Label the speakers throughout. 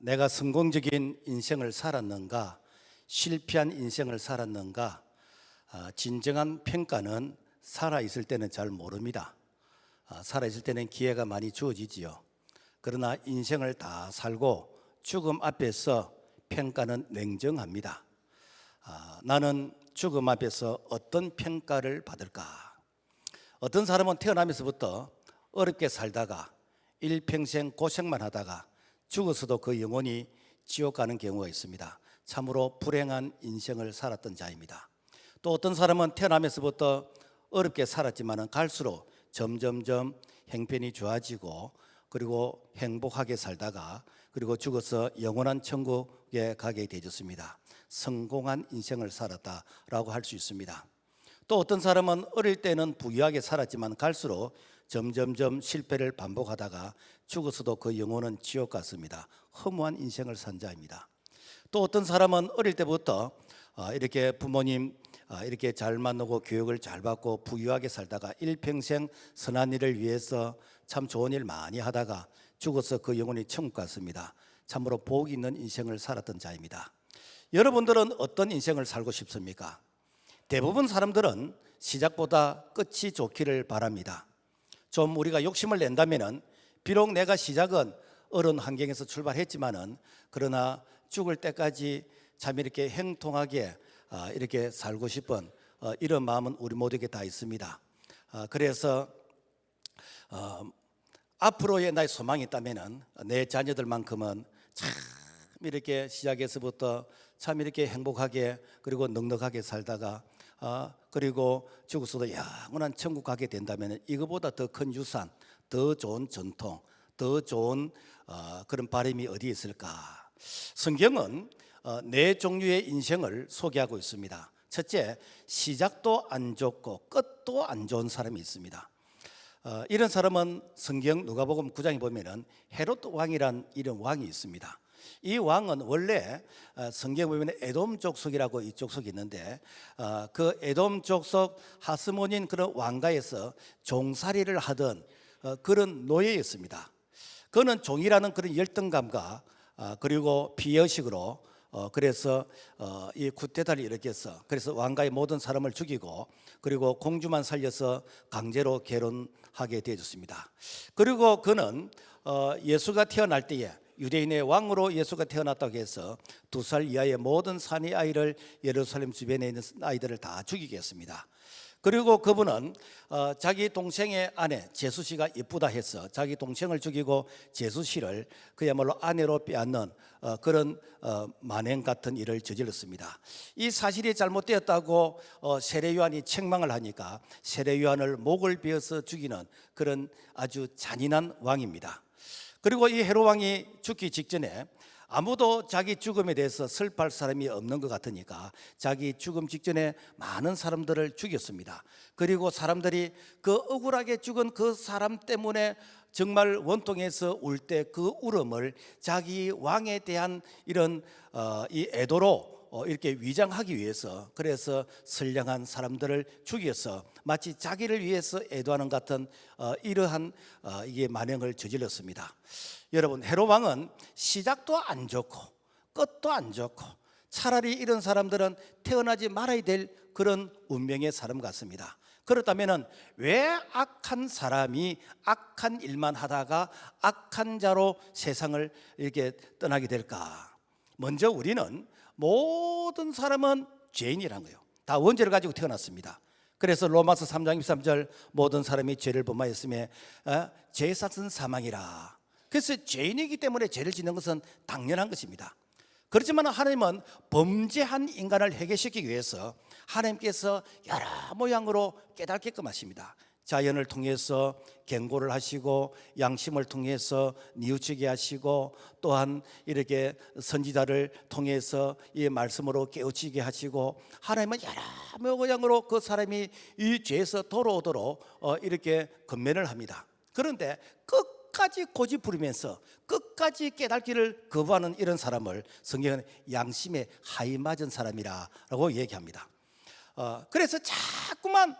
Speaker 1: 내가 성공적인 인생을 살았는가, 실패한 인생을 살았는가, 진정한 평가는 살아있을 때는 잘 모릅니다. 살아있을 때는 기회가 많이 주어지지요. 그러나 인생을 다 살고 죽음 앞에서 평가는 냉정합니다. 나는 죽음 앞에서 어떤 평가를 받을까? 어떤 사람은 태어나면서부터 어렵게 살다가 일평생 고생만 하다가 죽어서도 그 영혼이 지옥 가는 경우가 있습니다. 참으로 불행한 인생을 살았던 자입니다. 또 어떤 사람은 태어나면서부터 어렵게 살았지만 갈수록 점점점 형편이 좋아지고 그리고 행복하게 살다가 그리고 죽어서 영원한 천국에 가게 되었습니다. 성공한 인생을 살았다라고 할 수 있습니다. 또 어떤 사람은 어릴 때는 부유하게 살았지만 갈수록 점점점 실패를 반복하다가 죽어서도 그 영혼은 지옥 같습니다. 허무한 인생을 산 자입니다. 또 어떤 사람은 어릴 때부터 이렇게 부모님 이렇게 잘 만나고 교육을 잘 받고 부유하게 살다가 일평생 선한 일을 위해서 참 좋은 일 많이 하다가 죽어서 그 영혼이 천국 갔습니다. 참으로 복 있는 인생을 살았던 자입니다. 여러분들은 어떤 인생을 살고 싶습니까? 대부분 사람들은 시작보다 끝이 좋기를 바랍니다. 좀 우리가 욕심을 낸다면은 비록 내가 시작은 어려운 환경에서 출발했지만은 그러나 죽을 때까지 참 이렇게 행통하게 이렇게 살고 싶은 이런 마음은 우리 모두에게 다 있습니다. 그래서 앞으로의 나의 소망이 있다면은 내 자녀들만큼은 참 이렇게 시작에서부터 참 이렇게 행복하게 그리고 넉넉하게 살다가 그리고 죽어서도 영원한 천국 가게 된다면 이거보다 더 큰 유산, 더 좋은 전통, 더 좋은 그런 바람이 어디에 있을까? 성경은 네 종류의 인생을 소개하고 있습니다. 첫째, 시작도 안 좋고 끝도 안 좋은 사람이 있습니다. 이런 사람은 성경 누가복음 9장에 보면은 헤롯 왕이란 이런 왕이 있습니다. 이 왕은 원래 성경에 보면 에돔 족속이라고 이 족속이 있는데 그 에돔 족속 하스몬인 그런 왕가에서 종살이를 하던 그런 노예였습니다. 그는 종이라는 그런 열등감과 그리고 비의식으로 그래서 이 쿠데타를 일으켰어. 그래서 왕가의 모든 사람을 죽이고 그리고 공주만 살려서 강제로 결혼하게 되어졌습니다. 그리고 그는 예수가 태어날 때에 유대인의 왕으로 예수가 태어났다고 해서 2살 이하의 모든 산의 아이를 예루살렘 주변에 있는 아이들을 다 죽이게 했습니다. 그리고 그분은 자기 동생의 아내 제수씨가 예쁘다 해서 자기 동생을 죽이고 제수씨를 그야말로 아내로 빼앗는 그런 만행 같은 일을 저질렀습니다. 이 사실이 잘못되었다고 세례요한이 책망을 하니까 세례요한을 목을 베어서 죽이는 그런 아주 잔인한 왕입니다. 그리고 이 헤롯 왕이 죽기 직전에 아무도 자기 죽음에 대해서 슬퍼할 사람이 없는 것 같으니까 자기 죽음 직전에 많은 사람들을 죽였습니다. 그리고 사람들이 그 억울하게 죽은 그 사람 때문에 정말 원통해서 울 때 그 울음을 자기 왕에 대한 이런 이 애도로 이렇게 위장하기 위해서 그래서 선량한 사람들을 죽여서 마치 자기를 위해서 애도하는 같은 이러한 이게 만행을 저질렀습니다. 여러분, 헤롯 왕은 시작도 안 좋고 끝도 안 좋고 차라리 이런 사람들은 태어나지 말아야 될 그런 운명의 사람 같습니다. 그렇다면 왜 악한 사람이 악한 일만 하다가 악한 자로 세상을 이렇게 떠나게 될까? 먼저 우리는 모든 사람은 죄인이란 거예요. 다 원죄를 가지고 태어났습니다. 그래서 로마서 3장 23절 모든 사람이 죄를 범하였으며 죄의 삭은 사망이라. 그래서 죄인이기 때문에 죄를 짓는 것은 당연한 것입니다. 그렇지만 하나님은 범죄한 인간을 해결시키기 위해서 하나님께서 여러 모양으로 깨닫게끔 하십니다. 자연을 통해서 경고를 하시고 양심을 통해서 뉘우치게 하시고 또한 이렇게 선지자를 통해서 이 말씀으로 깨우치게 하시고 하나님은 여러 모양으로 그 사람이 이 죄에서 돌아오도록 이렇게 건면을 합니다. 그런데 끝까지 고집부리면서 끝까지 깨닫기를 거부하는 이런 사람을 성경은 양심에 하이 맞은 사람이라고 얘기합니다. 그래서 자꾸만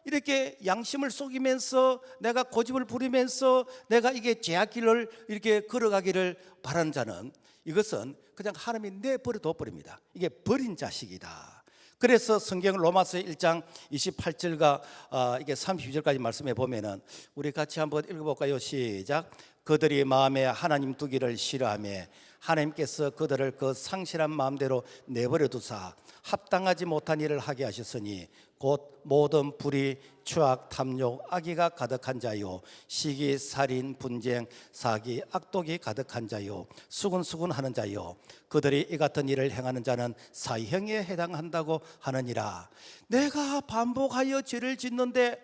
Speaker 1: 이렇게 양심을 속이면서 내가 고집을 부리면서 내가 이게 죄악길을 이렇게 걸어가기를 바라는 자는 이것은 그냥 하나님이 내버려 둬버립니다. 이게 버린 자식이다. 그래서 성경 로마서 1장 28절과 이게 32절까지 말씀해 보면은 우리 같이 한번 읽어볼까요? 시작. 그들이 마음에 하나님 두기를 싫어하며 하나님께서 그들을 그 상실한 마음대로 내버려 두사 합당하지 못한 일을 하게 하셨으니 곧 모든 불의, 추악, 탐욕, 악의가 가득한 자요 시기, 살인, 분쟁, 사기, 악독이 가득한 자요 수군수군하는 자요 그들이 이 같은 일을 행하는 자는 사형에 해당한다고 하느니라. 내가 반복하여 죄를 짓는데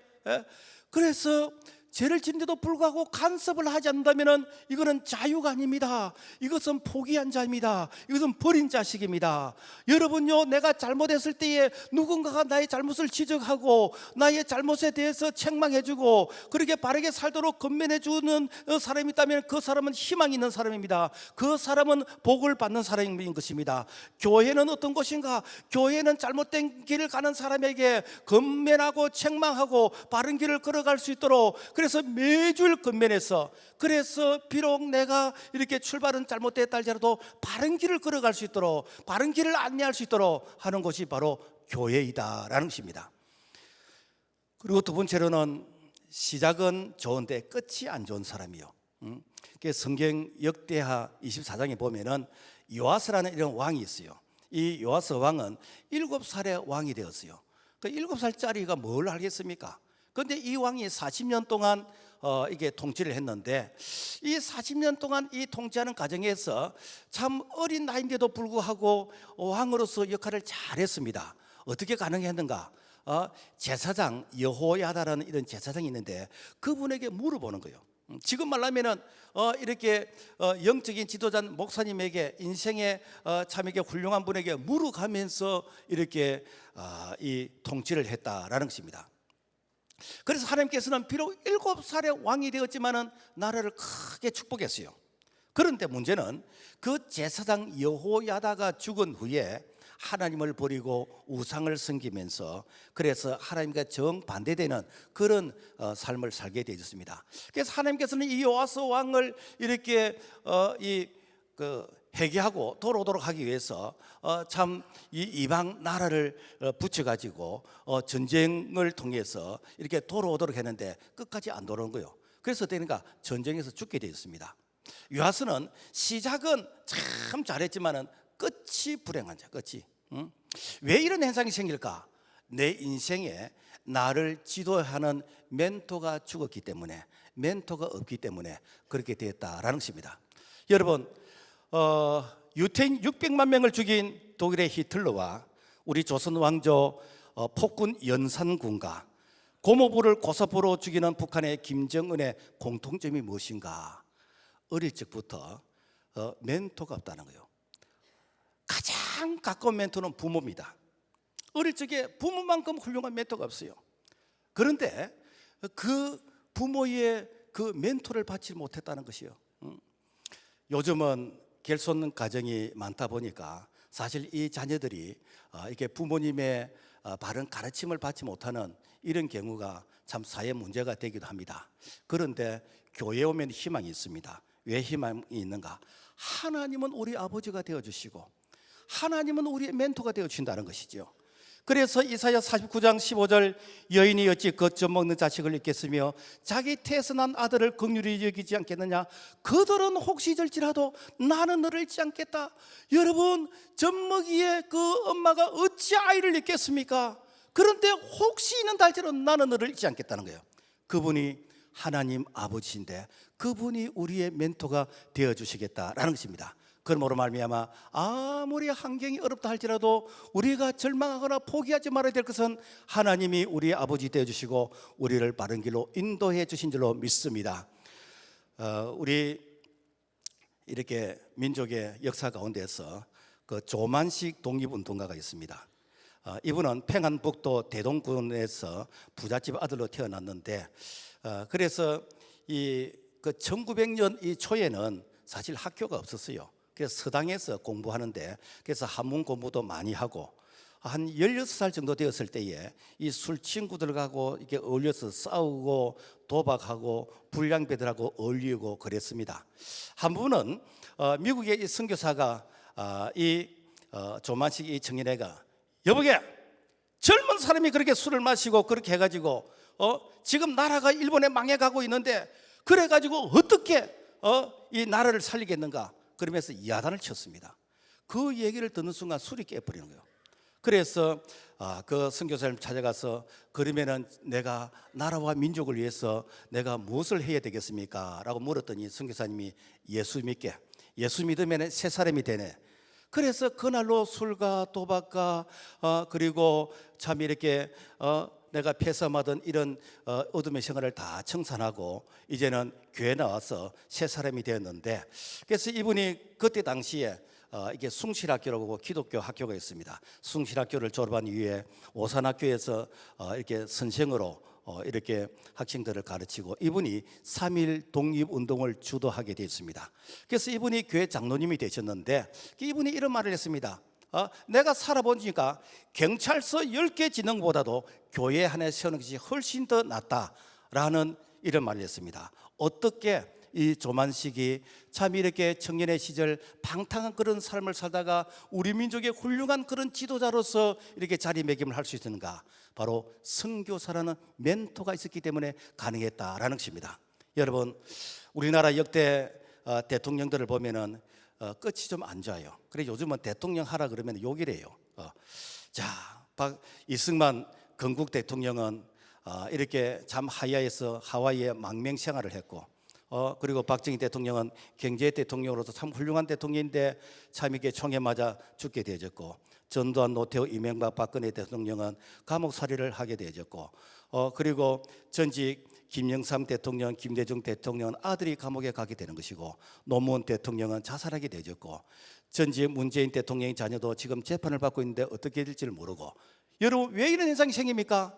Speaker 1: 그래서 죄를 짓는데도 불구하고 간섭을 하지 않는다면 이거는 자유가 아닙니다. 이것은 포기한 자입니다. 이것은 버린 자식입니다. 여러분요, 내가 잘못했을 때에 누군가가 나의 잘못을 지적하고 나의 잘못에 대해서 책망해주고 그렇게 바르게 살도록 건면해주는 사람이 있다면 그 사람은 희망이 있는 사람입니다. 그 사람은 복을 받는 사람인 것입니다. 교회는 어떤 곳인가? 교회는 잘못된 길을 가는 사람에게 건면하고 책망하고 바른 길을 걸어갈 수 있도록, 그래서 매주 건면해서, 그래서 비록 내가 이렇게 출발은 잘못됐다 할지라도 바른 길을 걸어갈 수 있도록, 바른 길을 안내할 수 있도록 하는 것이 바로 교회이다라는 것입니다. 그리고 두 번째로는 시작은 좋은데 끝이 안 좋은 사람이요. 성경 역대하 24장에 보면은 요아스라는 이런 왕이 있어요. 이 요아스 왕은 7살에 왕이 되었어요. 그 7살짜리가 뭘 알겠습니까? 그런데 이 왕이 40년 동안 이게 통치를 했는데, 이 40년 동안 이 통치하는 과정에서 참 어린 나이인데도 불구하고 왕으로서 역할을 잘했습니다. 어떻게 가능했는가? 제사장 여호야다라는 이런 제사장이 있는데 그분에게 물어보는 거예요. 지금 말하면은 이렇게 영적인 지도자 목사님에게, 인생의 참 이게 훌륭한 분에게 물어가면서 이렇게 이 통치를 했다라는 것입니다. 그래서 하나님께서는 비록 7살의 왕이 되었지만은 나라를 크게 축복했어요. 그런데 문제는 그 제사장 여호야다가 죽은 후에 하나님을 버리고 우상을 섬기면서, 그래서 하나님과 정반대되는 그런 삶을 살게 되었습니다. 그래서 하나님께서는 이 요아스 왕을 이렇게 회개하고 돌아오도록 하기 위해서 참 이 이방 나라를 붙여가지고 전쟁을 통해서 이렇게 돌아오도록 했는데 끝까지 안 돌아온 거예요. 그래서 되니까 전쟁에서 죽게 되었습니다. 요아스는 시작은 참 잘했지만은 끝이 불행한 자, 끝이. 왜 이런 현상이 생길까? 내 인생에 나를 지도하는 멘토가 죽었기 때문에, 멘토가 없기 때문에 그렇게 되었다라는 것입니다. 여러분, 유태인 600만 명을 죽인 독일의 히틀러와 우리 조선 왕조 폭군 연산군과 고모부를 고사포로 죽이는 북한의 김정은의 공통점이 무엇인가? 어릴 적부터 멘토가 없다는 거예요. 가장 가까운 멘토는 부모입니다. 어릴 적에 부모만큼 훌륭한 멘토가 없어요. 그런데 그 부모의 그 멘토를 받지 못했다는 것이요. 요즘은 결손 가정이 많다 보니까 사실 이 자녀들이 이렇게 부모님의 바른 가르침을 받지 못하는 이런 경우가 참 사회 문제가 되기도 합니다. 그런데 교회에 오면 희망이 있습니다. 왜 희망이 있는가? 하나님은 우리 아버지가 되어주시고 하나님은 우리의 멘토가 되어주신다는 것이죠. 그래서 이사야 49장 15절, 여인이 어찌 겉젖 먹는 자식을 잊겠으며 자기 태어난 아들을 긍휼히 여기지 않겠느냐? 그들은 혹시 잊을지라도 나는 너를 잊지 않겠다. 여러분, 젖먹이에 그 엄마가 어찌 아이를 잊겠습니까? 그런데 혹시 있는다 할지라도 나는 너를 잊지 않겠다는 거예요. 그분이 하나님 아버지인데 그분이 우리의 멘토가 되어주시겠다라는 것입니다. 그러므로 말미암아 아무리 환경이 어렵다 할지라도 우리가 절망하거나 포기하지 말아야 될 것은 하나님이 우리 아버지 되어주시고 우리를 바른 길로 인도해 주신 줄로 믿습니다. 우리 이렇게 민족의 역사 가운데서 그 조만식 독립운동가가 있습니다. 이분은 평안북도 대동군에서 부잣집 아들로 태어났는데, 그래서 그 1900년 이 초에는 사실 학교가 없었어요. 그래서 서당에서 공부하는데, 그래서 한문 공부도 많이 하고 한 16살 정도 되었을 때에 이 술 친구들하고 이렇게 어울려서 싸우고 도박하고 불량배들하고 어울리고 그랬습니다. 한 분은 미국의 이 선교사가 조만식 이 청년애가 여보게 젊은 사람이 그렇게 술을 마시고 그렇게 해가지고 지금 나라가 일본에 망해가고 있는데 그래가지고 어떻게 이 나라를 살리겠는가 그러면서 야단을 쳤습니다. 그 얘기를 듣는 순간 술이 깨버리는 거예요. 그래서 그 선교사님 찾아가서 그러면은 내가 나라와 민족을 위해서 내가 무엇을 해야 되겠습니까? 라고 물었더니 선교사님이 예수 믿게, 예수 믿으면 새 사람이 되네. 그래서 그날로 술과 도박과 그리고 참 이렇게 내가 폐섬하던 이런 어둠의 생활을 다 청산하고 이제는 교회 나와서 새 사람이 되었는데, 그래서 이분이 그때 당시에 이게 숭실학교라고 기독교 학교가 있습니다. 숭실학교를 졸업한 이후에 오산학교에서 이렇게 선생으로 이렇게 학생들을 가르치고 이분이 3.1 독립운동을 주도하게 되었습니다. 그래서 이분이 교회 장로님이 되셨는데 이분이 이런 말을 했습니다. 내가 살아보니까 경찰서 10개 지는 것보다도 교회 하나 세우는 것이 훨씬 더 낫다라는 이런 말을 했습니다. 어떻게 이 조만식이 참 이렇게 청년의 시절 방탕한 그런 삶을 살다가 우리 민족의 훌륭한 그런 지도자로서 이렇게 자리매김을 할 수 있는가? 바로 선교사라는 멘토가 있었기 때문에 가능했다라는 것입니다. 여러분, 우리나라 역대 대통령들을 보면은 끝이 좀 안 좋아요. 그래 요즘은 대통령 하라 그러면 욕이래요. 자, 이승만 건국 대통령은 이렇게 참 하와이에 망명 생활을 했고, 그리고 박정희 대통령은 경제 대통령으로서 참 훌륭한 대통령인데 참 이렇게 총에 맞아 죽게 되어졌고, 전두환, 노태우, 이명박, 박근혜 대통령은 감옥살이를 하게 되어졌고, 그리고 전직 김영삼 대통령, 김대중 대통령은 아들이 감옥에 가게 되는 것이고, 노무현 대통령은 자살하게 되어졌고, 전직 문재인 대통령의 자녀도 지금 재판을 받고 있는데 어떻게 될지를 모르고. 여러분, 왜 이런 현상이 생깁니까?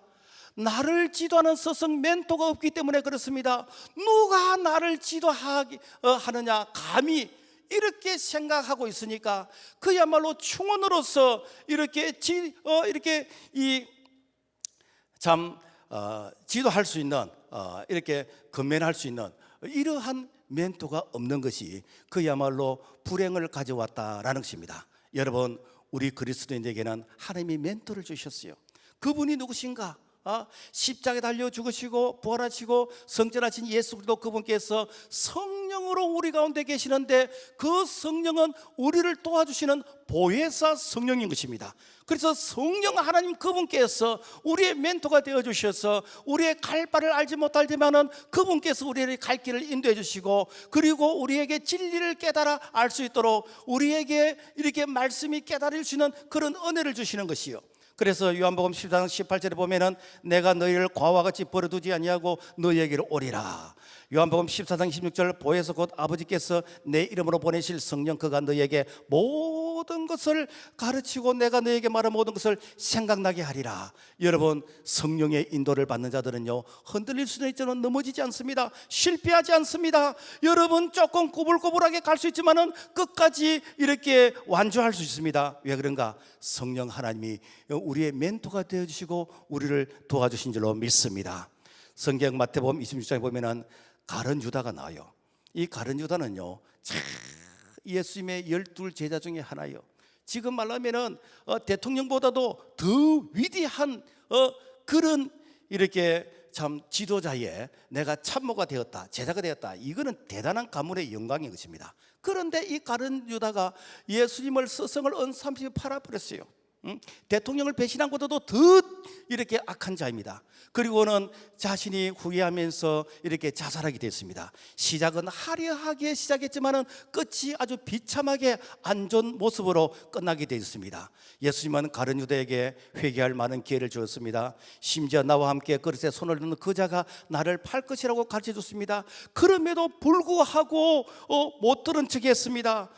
Speaker 1: 나를 지도하는 스승 멘토가 없기 때문에 그렇습니다. 누가 나를 지도하느냐 감히 이렇게 생각하고 있으니까 그야말로 충원으로서 이렇게 지도할 수 있는 이렇게 건면할 수 있는 이러한 멘토가 없는 것이 그야말로 불행을 가져왔다라는 것입니다. 여러분, 우리 그리스도인에게는 하나님이 멘토를 주셨어요. 그분이 누구신가? 십자가에 달려 죽으시고 부활하시고 성전하신 예수 그리스도 그분께서 성령으로 우리 가운데 계시는데 그 성령은 우리를 도와주시는 보혜사 성령인 것입니다. 그래서 성령 하나님 그분께서 우리의 멘토가 되어주셔서 우리의 갈 바를 알지 못할 때만은 그분께서 우리의 갈 길을 인도해 주시고, 그리고 우리에게 진리를 깨달아 알 수 있도록 우리에게 이렇게 말씀이 깨달을 수 있는 그런 은혜를 주시는 것이요. 그래서 요한복음 14장 18절에 보면은 내가 너희를 과와 같이 버려두지 아니하고 너희에게로 오리라. 요한복음 14장 16절 보혜사 곧 아버지께서 내 이름으로 보내실 성령 그가 너희에게 모든 것을 가르치고 내가 너희에게 말한 모든 것을 생각나게 하리라. 여러분, 성령의 인도를 받는 자들은요 흔들릴 수는 있지만 넘어지지 않습니다. 실패하지 않습니다. 여러분, 조금 꼬불꼬불하게 갈 수 있지만은 끝까지 이렇게 완주할 수 있습니다. 왜 그런가? 성령 하나님이 우리의 멘토가 되어주시고 우리를 도와주신 줄로 믿습니다. 성경 마태복음 26장에 보면은 가룟 유다가 나와요. 이 가룟 유다는요 예수님의 12 제자 중에 하나예요. 지금 말하면은 대통령보다도 더 위대한 그런 이렇게 참 지도자의 내가 참모가 되었다, 제자가 되었다, 이거는 대단한 가문의 영광인 것입니다. 그런데 이 가룟 유다가 예수님을 스승을 언삼십에 팔아버렸어요. 대통령을 배신한 것보다도 더 이렇게 악한 자입니다. 그리고는 자신이 후회하면서 이렇게 자살하게 됐습니다. 시작은 화려하게 시작했지만은 끝이 아주 비참하게 안 좋은 모습으로 끝나게 되었습니다. 예수님은 가룟 유다에게 회개할 많은 기회를 주었습니다. 심지어 나와 함께 그릇에 손을 넣는 그 자가 나를 팔 것이라고 가르쳐 줬습니다. 그럼에도 불구하고 못 들은 척 했습니다.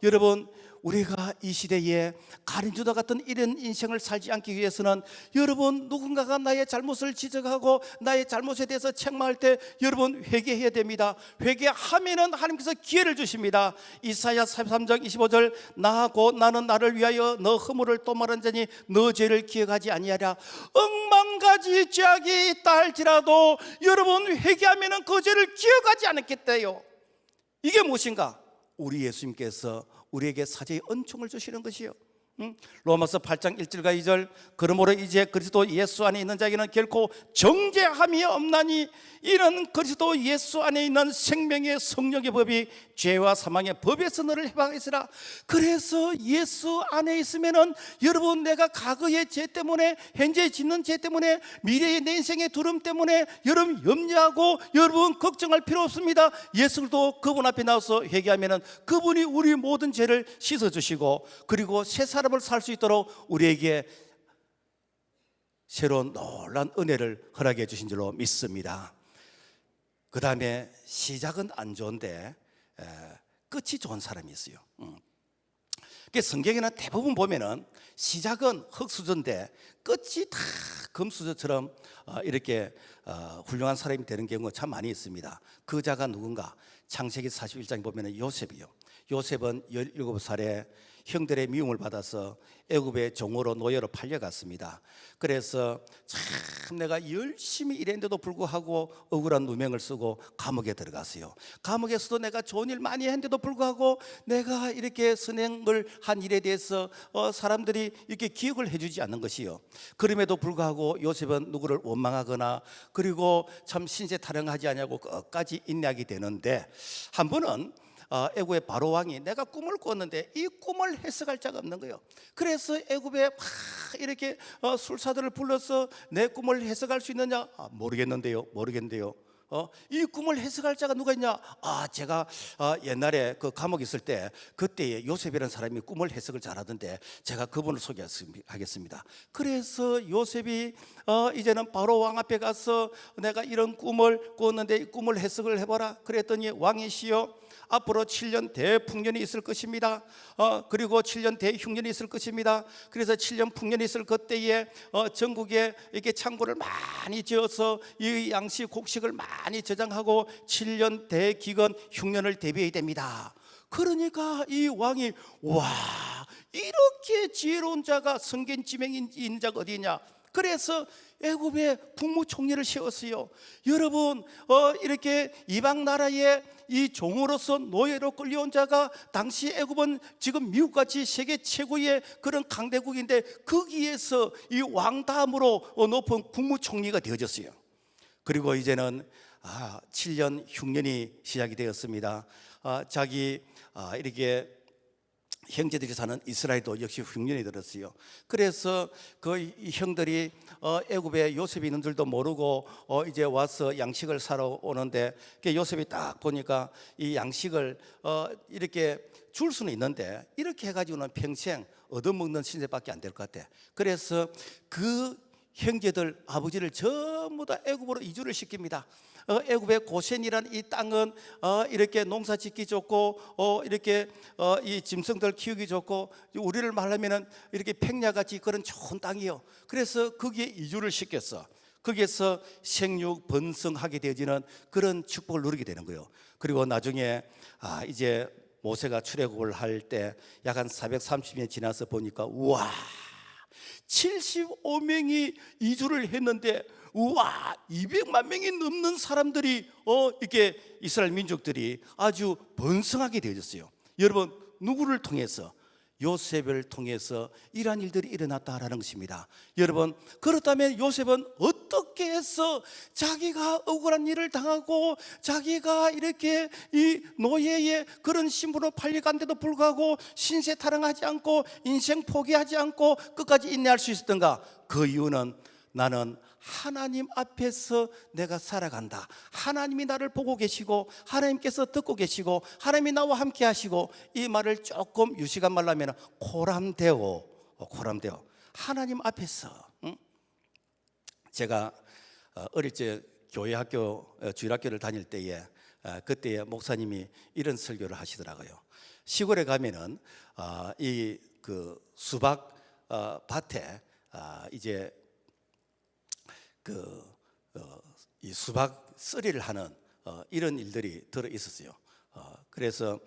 Speaker 1: 여러분, 우리가 이 시대에 가룟유다 같은 이런 인생을 살지 않기 위해서는 여러분, 누군가가 나의 잘못을 지적하고 나의 잘못에 대해서 책망할 때 여러분 회개해야 됩니다. 회개하면은 하나님께서 기회를 주십니다. 이사야 43장 25절, 나하고 나는 나를 위하여 너 허물을 또 말한 자니 너 죄를 기억하지 아니하랴. 억만가지 죄악이 있다 할지라도 여러분 회개하면은 그 죄를 기억하지 않겠대요. 이게 무엇인가? 우리 예수님께서 우리에게 사죄의 은총을 주시는 것이요. 로마서 8장 1절과 2절, 그러므로 이제 그리스도 예수 안에 있는 자에게는 결코 정죄함이 없나니 이는 그리스도 예수 안에 있는 생명의 성령의 법이 죄와 사망의 법에서 너를 해방했으라. 그래서 예수 안에 있으면은 여러분, 내가 과거의 죄 때문에, 현재 짓는 죄 때문에, 미래의 내 인생의 두려움 때문에 여러분 염려하고 여러분 걱정할 필요 없습니다. 예수도 그분 앞에 나와서 회개하면은 그분이 우리 모든 죄를 씻어주시고, 그리고 새 사람을 살 수 있도록 우리에게 새로운 놀라운 은혜를 허락해 주신 줄로 믿습니다. 그 다음에 시작은 안 좋은데 끝이 좋은 사람이 있어요. 성경에는 대부분 보면은 시작은 흙수저인데 끝이 다 금수저처럼 이렇게 훌륭한 사람이 되는 경우가 참 많이 있습니다. 그 자가 누군가? 창세기 41장에 보면은 요셉이요. 요셉은 17살에 형들의 미움을 받아서 애굽의 종으로 노예로 팔려갔습니다. 그래서 참 내가 열심히 일했는데도 불구하고 억울한 누명을 쓰고 감옥에 들어갔어요. 감옥에서도 내가 좋은 일 많이 했는데도 불구하고 내가 이렇게 선행을 한 일에 대해서 사람들이 이렇게 기억을 해주지 않는 것이요. 그럼에도 불구하고 요셉은 누구를 원망하거나 그리고 참 신세 타령하지 않냐고 끝까지 인내하게 되는데, 한 번은 애굽의 바로 왕이 내가 꿈을 꿨는데 이 꿈을 해석할 자가 없는 거예요. 그래서 애굽에 막 이렇게 술사들을 불러서 내 꿈을 해석할 수 있느냐? 모르겠는데요. 이 꿈을 해석할 자가 누가 있냐? 제가 옛날에 그 감옥에 있을 때 그때 요셉이라는 사람이 꿈을 해석을 잘하던데 제가 그분을 소개하겠습니다. 그래서 요셉이 이제는 바로 왕 앞에 가서 내가 이런 꿈을 꿨는데 이 꿈을 해석을 해봐라. 그랬더니 왕이시여, 앞으로 7년 대풍년이 있을 것입니다. 그리고 7년 대흉년이 있을 것입니다. 그래서 7년 풍년이 있을 그때에 전국에 이렇게 창고를 많이 지어서 이 양식 곡식을 많이 저장하고 7년 대기근 흉년을 대비해야 됩니다. 그러니까 이 왕이, 와, 이렇게 지혜로운 자가 성견지명인 자가 어디 있냐? 그래서 애굽에 국무총리를 세웠어요. 여러분, 이렇게 이방 나라에 이 종으로서 노예로 끌려온 자가, 당시 애굽은 지금 미국같이 세계 최고의 그런 강대국인데 거기에서 이 왕 다음으로 높은 국무총리가 되어졌어요. 그리고 이제는 7년 흉년이 시작이 되었습니다. 자기 이렇게 형제들이 사는 이스라엘도 역시 흉년이 들었어요. 그래서 그 형들이 애굽에 요셉이 있는 줄도 모르고 이제 와서 양식을 사러 오는데, 요셉이 딱 보니까 이 양식을 이렇게 줄 수는 있는데 이렇게 해가지고는 평생 얻어먹는 신세밖에 안 될 것 같아. 그래서 그 형제들 아버지를 전부 다 애굽으로 이주를 시킵니다. 애굽의 고센이라는 이 땅은 이렇게 농사 짓기 좋고 이렇게 이 짐승들 키우기 좋고, 우리를 말하면은 이렇게 팽야같이 그런 좋은 땅이요. 그래서 거기에 이주를 시켰어. 거기에서 생육 번성하게 되어지는 그런 축복을 누리게 되는 거예요. 그리고 나중에 이제 모세가 출애굽을 할 때 약 한 430년 지나서 보니까, 우와, 75명이 이주를 했는데, 우와, 200만 명이 넘는 사람들이 이렇게 이스라엘 민족들이 아주 번성하게 되어졌어요. 여러분, 누구를 통해서? 요셉을 통해서 이러한 일들이 일어났다라는 것입니다. 여러분, 그렇다면 요셉은 어떻게 해서 자기가 억울한 일을 당하고 자기가 이렇게 이 노예의 그런 신분으로 팔려간데도 불구하고 신세 타령하지 않고 인생 포기하지 않고 끝까지 인내할 수 있었던가? 그 이유는, 나는 하나님 앞에서 내가 살아간다. 하나님이 나를 보고 계시고 하나님께서 듣고 계시고 하나님이 나와 함께 하시고, 이 말을 조금 유식한 말로 하면 코람데오. 하나님 앞에서. 제가 어릴 적 교회 학교 주일학교를 다닐 때에 그때에 목사님이 이런 설교를 하시더라고요. 시골에 가면은 이 그 수박 밭에 이제 이 수박 쓰리를 하는 이런 일들이 들어 있었어요. 그래서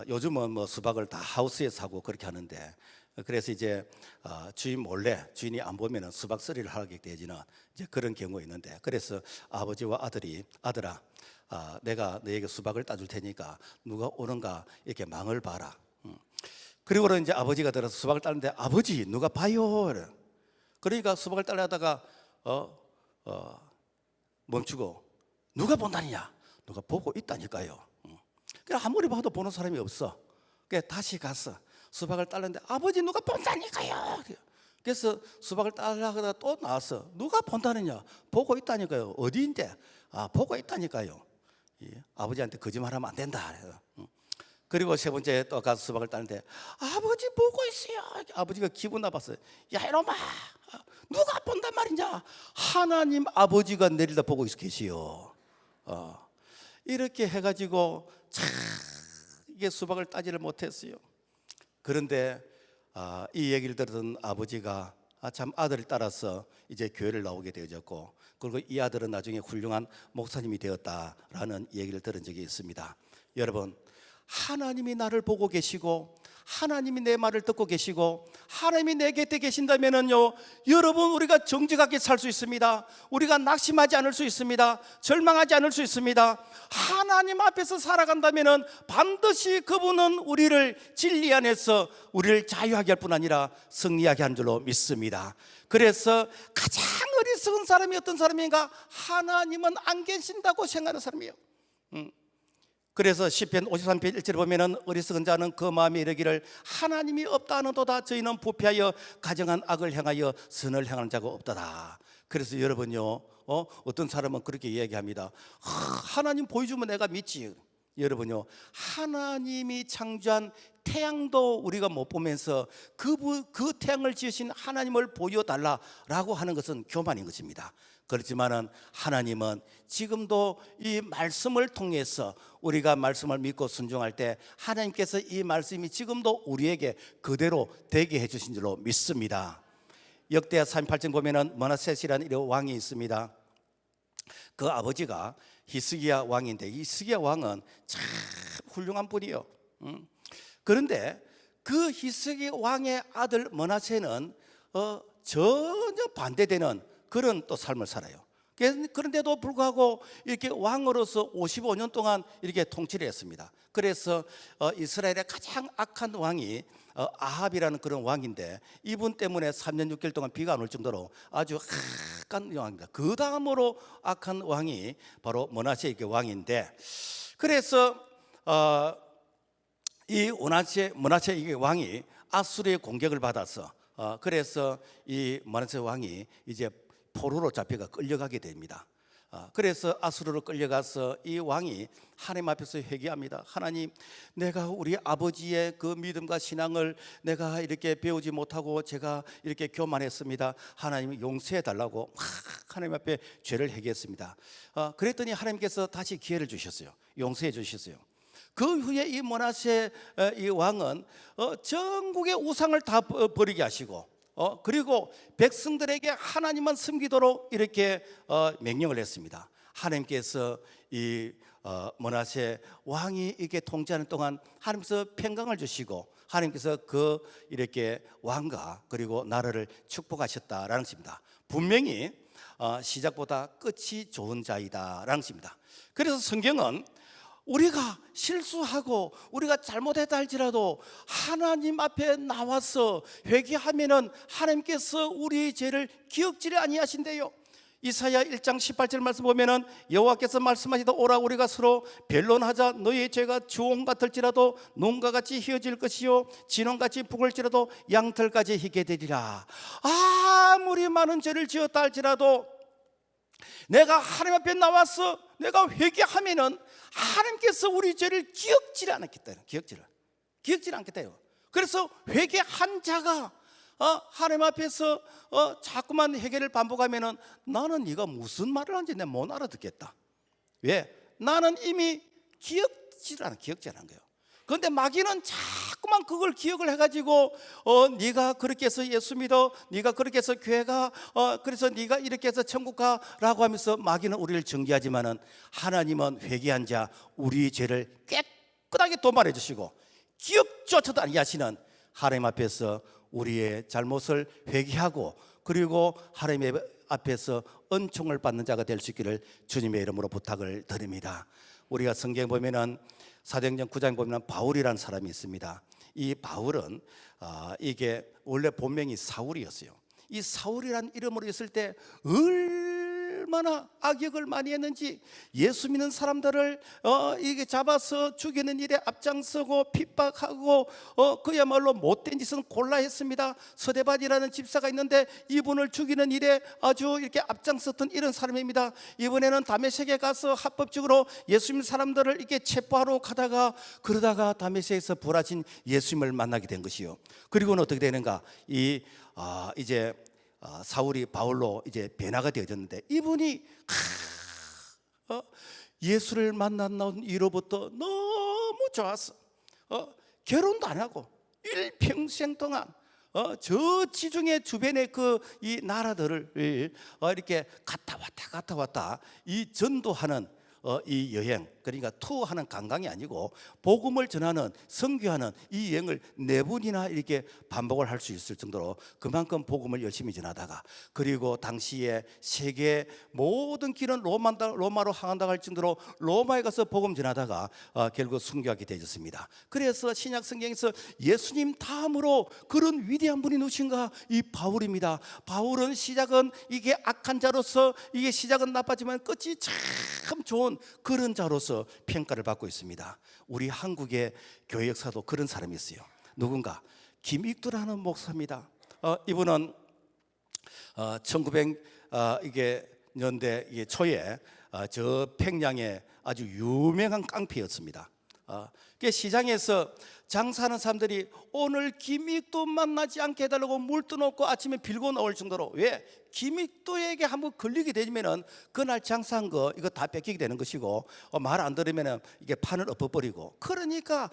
Speaker 1: 요즘은 뭐 수박을 다 하우스에서 하고 그렇게 하는데, 그래서 이제 주인 몰래, 주인이 안 보면은 수박 쓰리를 하게 되지는 이제 그런 경우가 있는데, 그래서 아버지와 아들이, 아들아, 내가 너에게 수박을 따줄 테니까 누가 오는가 이렇게 망을 봐라. 그리고는 이제 아버지가 들어서 수박을 따는데, 아버지 누가 봐요. 그러니까 수박을 따려다가 멈추고, 누가 본다느냐? 누가 보고 있다니까요. 그래 아무리 봐도 보는 사람이 없어. 그래 다시 가서 수박을 따는데, 아버지 누가 본다니까요. 그래서 수박을 따려다가 또 나왔어. 누가 본다느냐? 보고 있다니까요. 어디인데? 보고 있다니까요. 아버지한테 거짓말하면 안 된다. 그리고 세 번째 또 가서 수박을 따는데, 아버지 보고 있어요. 아버지가 기분 나빴어요. 야 이놈아, 누가 본단 말이냐? 하나님 아버지가 내리다 보고 계시오. 이렇게 해가지고 참 이게 수박을 따지를 못했어요. 그런데 이 얘기를 들은 아버지가 참 아들을 따라서 이제 교회를 나오게 되어졌고, 그리고 이 아들은 나중에 훌륭한 목사님이 되었다라는 얘기를 들은 적이 있습니다. 여러분, 하나님이 나를 보고 계시고 하나님이 내 말을 듣고 계시고 하나님이 내 곁에 계신다면요, 여러분 우리가 정직하게 살 수 있습니다. 우리가 낙심하지 않을 수 있습니다. 절망하지 않을 수 있습니다. 하나님 앞에서 살아간다면은 반드시 그분은 우리를 진리 안에서 우리를 자유하게 할 뿐 아니라 승리하게 하는 줄로 믿습니다. 그래서 가장 어리석은 사람이 어떤 사람인가? 하나님은 안 계신다고 생각하는 사람이에요. 그래서 시편 53편 1절에 보면은 어리석은 자는 그 마음에 이르기를 하나님이 없다 하는도다. 저희는 부패하여 가정한 악을 행하여 선을 행하는 자가 없다다. 그래서 여러분요, 어떤 사람은 그렇게 이야기합니다. 하나님 보여주면 내가 믿지. 여러분요, 하나님이 창조한 태양도 우리가 못 보면서 그 태양을 지으신 하나님을 보여달라라고 하는 것은 교만인 것입니다. 그렇지만은 하나님은 지금도 이 말씀을 통해서 우리가 말씀을 믿고 순종할 때 하나님께서 이 말씀이 지금도 우리에게 그대로 되게 해주신 줄로 믿습니다. 역대하 38장 보면은 므낫세라는 이런 왕이 있습니다. 그 아버지가 히스기야 왕인데, 히스기야 왕은 참 훌륭한 분이요. 그런데 그 히스기야 왕의 아들 므낫세는 전혀 반대되는 그런 또 삶을 살아요. 그런데도 불구하고 이렇게 왕으로서 55년 동안 이렇게 통치를 했습니다. 그래서 이스라엘의 가장 악한 왕이 아합이라는 그런 왕인데, 이분 때문에 3년 6개월 동안 비가 안 올 정도로 아주 악한 왕입니다. 그 다음으로 악한 왕이 바로 므낫세 왕인데, 그래서 이 므낫세 왕이 아수르의 공격을 받아서 그래서 이 므낫세 왕이 이제 포로로 잡혀가 끌려가게 됩니다. 그래서 아수르로 끌려가서 이 왕이 하나님 앞에서 회개합니다. 하나님, 내가 우리 아버지의 그 믿음과 신앙을 내가 이렇게 배우지 못하고 제가 이렇게 교만했습니다. 하나님 용서해 달라고 하나님 앞에 죄를 회개했습니다. 그랬더니 하나님께서 다시 기회를 주셨어요. 용서해 주셨어요. 그 후에 이 므낫세 이 왕은 전국의 우상을 다 버리게 하시고, 그리고 백성들에게 하나님만 섬기도록 이렇게 명령을 했습니다. 하나님께서 이 므낫세 왕이 이렇게 통치하는 동안 하나님께서 평강을 주시고 하나님께서 그 이렇게 왕과 그리고 나라를 축복하셨다라는 것입니다. 분명히 시작보다 끝이 좋은 자이다라는 것입니다. 그래서 성경은 우리가 실수하고 우리가 잘못했다 할지라도 하나님 앞에 나와서 회개하면은 하나님께서 우리의 죄를 기억지를 아니하신대요. 이사야 1장 18절 말씀 보면은 여호와께서 말씀하시다 오라 우리가 서로 변론하자. 너희의 죄가 주홍 같을지라도 눈과 같이 희어질 것이요 진홍같이 붉을지라도 양털까지 희게 되리라. 아무리 많은 죄를 지었다 할지라도 내가 하나님 앞에 나와서 내가 회개하면은 하나님께서 우리 죄를 기억지를 않겠다. 기억지를 않겠다요. 그래서 회개한 자가 하나님 앞에서 자꾸만 회개를 반복하면은 나는 네가 무슨 말을 하는지 내가 못 알아듣겠다. 왜? 나는 이미 기억지를 않은 거예요. 그런데 마귀는 자꾸만 그걸 기억을 해가지고 네가 그렇게 해서 예수 믿어, 네가 그렇게 해서 교회 가, 그래서 네가 이렇게 해서 천국 가라고 하면서 마귀는 우리를 정죄하지만은 하나님은 회개한 자 우리 죄를 깨끗하게 도말해 주시고 기억조차도 아니게 하시는 하나님 앞에서 우리의 잘못을 회개하고 그리고 하나님 앞에서 은총을 받는 자가 될 수 있기를 주님의 이름으로 부탁을 드립니다. 우리가 성경 보면은 사도행전 9장 보면 바울이라는 사람이 있습니다. 이 바울은 이게 원래 본명이 사울이었어요. 이 사울이라는 이름으로 있을 때 얼마나 악역을 많이 했는지 예수 믿는 사람들을 이게 잡아서 죽이는 일에 앞장서고 핍박하고 그야말로 못된 짓은 골라 했습니다. 서대반이라는 집사가 있는데 이분을 죽이는 일에 아주 이렇게 앞장섰던 이런 사람입니다. 이번에는 다메섹에 가서 합법적으로 예수 믿는 사람들을 이렇게 체포하러 가다가 그러다가 다메섹에서 부활하신 예수님을 만나게 된 것이요. 그리고는 어떻게 되는가? 이제 사울이 바울로 이제 변화가 되어졌는데 이분이 예수를 만난 이로부터 너무 좋았어. 결혼도 안 하고 일평생 동안 저 지중해 주변의 이 나라들을 이렇게 갔다 왔다 이 전도하는 이 여행, 그러니까 투어하는 관광이 아니고 복음을 전하는 선교하는 이 여행을 4번이나 이렇게 반복을 할 수 있을 정도로 그만큼 복음을 열심히 전하다가 그리고 당시에 세계 모든 길은 로마로 향한다고 할 정도로 로마에 가서 복음 전하다가 결국 순교하게 되었습니다. 그래서 신약 성경에서 예수님 다음으로 그런 위대한 분이 누구신가? 이 바울입니다. 바울은 시작은 이게 악한 자로서 이게 시작은 나빠지만 끝이 참 좋은 그런 자로서 평가를 받고 있습니다. 우리 한국의 교회 역사도 그런 사람이 있어요. 누군가 김익두라는 목사입니다. 이분은 1900년대 초에 저 평양에 아주 유명한 깡패였습니다. 시장에서 장사하는 사람들이 오늘 김익두 만나지 않게 해달라고 물 떠놓고 아침에 빌고 나올 정도로, 왜? 김익두에게 한번 걸리게 되면은 그날 장사한 거 이거 다 뺏기게 되는 것이고 말 안 들으면은 이게 판을 엎어버리고, 그러니까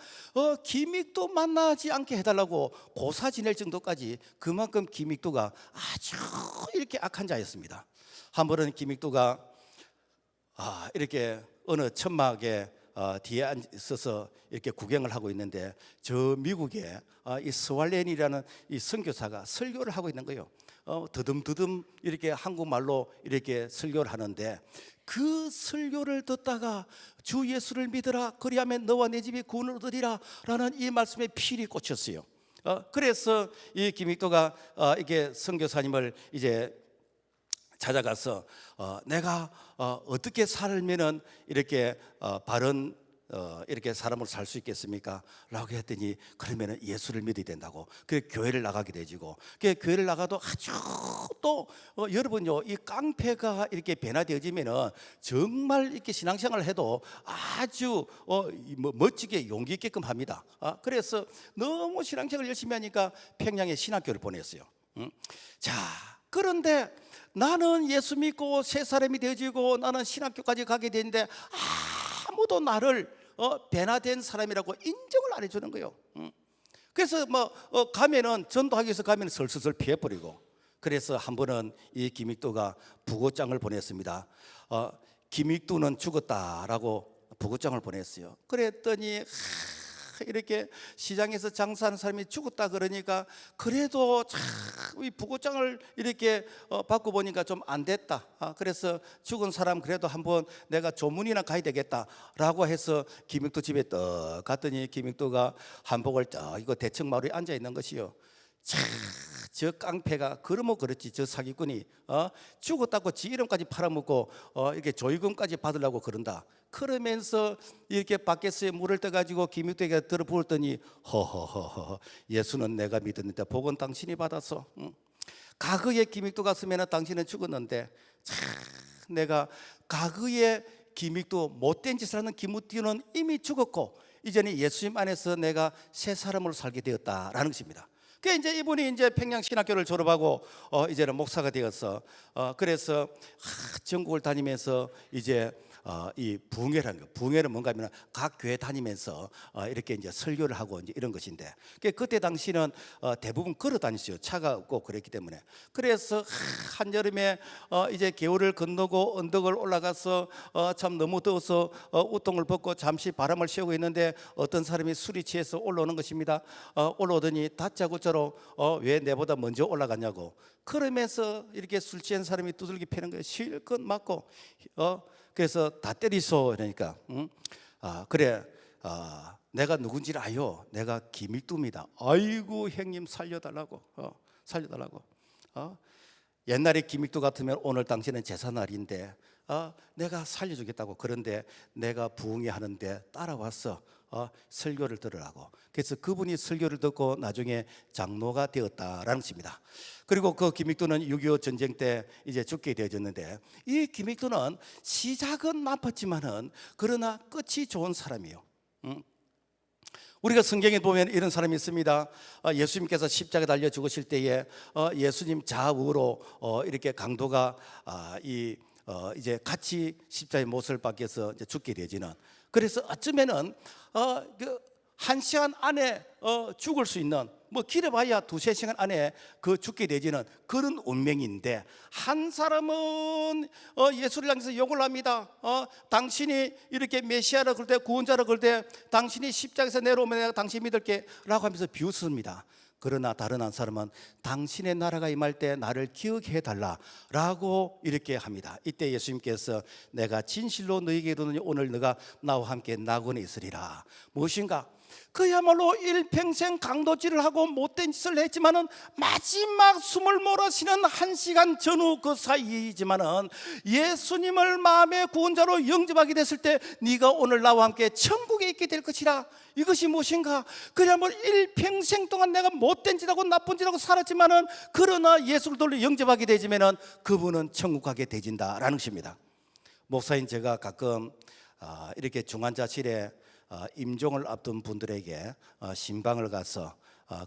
Speaker 1: 김익두 만나지 않게 해달라고 고사 지낼 정도까지 그만큼 김익두가 아주 이렇게 악한 자였습니다. 한 번은 김익두가 이렇게 어느 천막에 뒤에 앉아서 이렇게 구경을 하고 있는데 저 미국에 이 스왈렌이라는 이 선교사가 설교를 하고 있는 거예요. 드듬드듬 이렇게 한국말로 이렇게 설교를 하는데 그 설교를 듣다가 주 예수를 믿으라 그리하면 너와 내 집이 구원을 얻으리라 라는 이 말씀에 필이 꽂혔어요. 그래서 이 김익도가 이게 선교사님을 이제 찾아가서 내가 어떻게 살면은 이렇게 바른 이렇게 사람으로 살 수 있겠습니까? 라고 했더니 그러면은 예수를 믿어야 된다고. 그 교회를 나가게 되지고, 그 교회를 나가도 아주 또 여러분요, 이 깡패가 이렇게 변화되어지면은 정말 이렇게 신앙생활을 해도 아주 멋지게 용기 있게끔 합니다. 그래서 너무 신앙생활을 열심히 하니까 평양에 신학교를 보냈어요. 자, 그런데 나는 예수 믿고 새 사람이 되어지고 나는 신학교까지 가게 되는데 아무도 나를 변화된 사람이라고 인정을 안 해주는 거예요. 그래서 가면은 전도하기 위해서 가면 설설설 피해버리고, 그래서 한 번은 이 김익두가 부고장을 보냈습니다. 김익두는 죽었다라고 부고장을 보냈어요. 그랬더니 이렇게 시장에서 장사하는 사람이 죽었다 그러니까 그래도 참 이 부고장을 이렇게 받고 보니까 좀 안 됐다. 그래서 죽은 사람 그래도 한번 내가 조문이나 가야 되겠다라고 해서 김익두 집에 떡 갔더니 김익두가 한복을 딱 이거 대청마루에 앉아 있는 것이요. 참, 저 깡패가 그러면 그렇지, 저 사기꾼이 죽었다고 지 이름까지 팔아먹고 이렇게 조의금까지 받으려고 그런다. 그러면서 이렇게 밖에서 물을 떠가지고 김익두에게 들어 부었더니 허허허허, 예수는 내가 믿었는데 복은 당신이 받았어. 과거에 김익두 갔으면 당신은 죽었는데, 참, 내가 과거에 김익두 못된 짓을 하는 김익두는 이미 죽었고 이제는 예수님 안에서 내가 새 사람으로 살게 되었다라는 것입니다. 그 이제 이분이 이제 평양 신학교를 졸업하고 이제는 목사가 되어서 그래서 전국을 다니면서 이제 이 부흥회라는 거. 부흥회는 뭔가 하면 각 교회 다니면서 이렇게 이제 설교를 하고 이제 이런 것인데, 그때 당시는 대부분 걸어 다녔어요. 차가 없고 그랬기 때문에. 그래서 한여름에 이제 겨울을 건너고 언덕을 올라가서 참 너무 더워서 우통을 벗고 잠시 바람을 쐬고 있는데 어떤 사람이 술이 취해서 올라오는 것입니다. 올라오더니 다짜고짜로 왜 내보다 먼저 올라갔냐고 그러면서 이렇게 술 취한 사람이 두들기 패는 거예요. 실컷 맞고 그래서 다 때리소. 그러니까 그래 내가 누군지를 아요. 내가 김일두입니다. 아이고 형님 살려달라고 살려달라고. 옛날에 김일두 같으면 오늘 당신은 제사날인데 내가 살려주겠다고. 그런데 내가 부흥회 하는데 따라왔어. 설교를 들으라고. 그래서 그분이 설교를 듣고 나중에 장로가 되었다라는 것입니다. 그리고 그 김익두는 6.25 전쟁 때 이제 죽게 되어졌는데, 이 김익두는 시작은 나빴지만은 그러나 끝이 좋은 사람이에요. 우리가 성경에 보면 이런 사람이 있습니다. 예수님께서 십자가에 달려 죽으실 때에 예수님 좌우로 이렇게 강도가 이제 같이 십자가에 못을 박혀서 이제 죽게 되지는. 그래서 어쩌면은 한 시간 안에 죽을 수 있는, 뭐 길어봐야 2-3시간 안에 죽게 되지는 그런 운명인데, 한 사람은 예수를 향해서 욕을 합니다. 당신이 이렇게 메시아라 그럴 때, 구원자라 그럴 때 당신이 십자가에서 내려오면 내가 당신 믿을게 라고 하면서 비웃습니다. 그러나 다른 한 사람은 당신의 나라가 임할 때 나를 기억해 달라라고 이렇게 합니다. 이때 예수님께서 내가 진실로 너희에게 이르노니 오늘 너가 나와 함께 낙원에 있으리라. 무엇인가? 그야말로 일평생 강도질을 하고 못된 짓을 했지만은 마지막 숨을 몰아쉬는 1시간 전후 그 사이이지만은 예수님을 마음의 구원자로 영접하게 됐을 때 네가 오늘 나와 함께 천국에 있게 될 것이라. 이것이 무엇인가? 그야말로 일평생 동안 내가 못된 짓하고 나쁜 짓하고 살았지만은 그러나 예수를 돌려 영접하게 되지만은 그분은 천국 가게 되진다라는 것입니다. 목사인 제가 가끔 이렇게 중환자실에 임종을 앞둔 분들에게 신방을 가서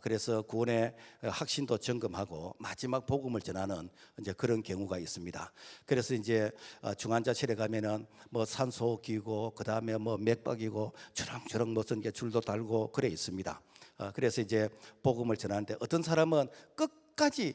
Speaker 1: 그래서 구원의 확신도 점검하고 마지막 복음을 전하는 이제 그런 경우가 있습니다. 그래서 이제 중환자실에 가면은 뭐 산소 끼고 그 다음에 뭐 맥박이고 주렁주렁 무슨 게 줄도 달고 그래 있습니다. 그래서 이제 복음을 전하는데 어떤 사람은 끝까지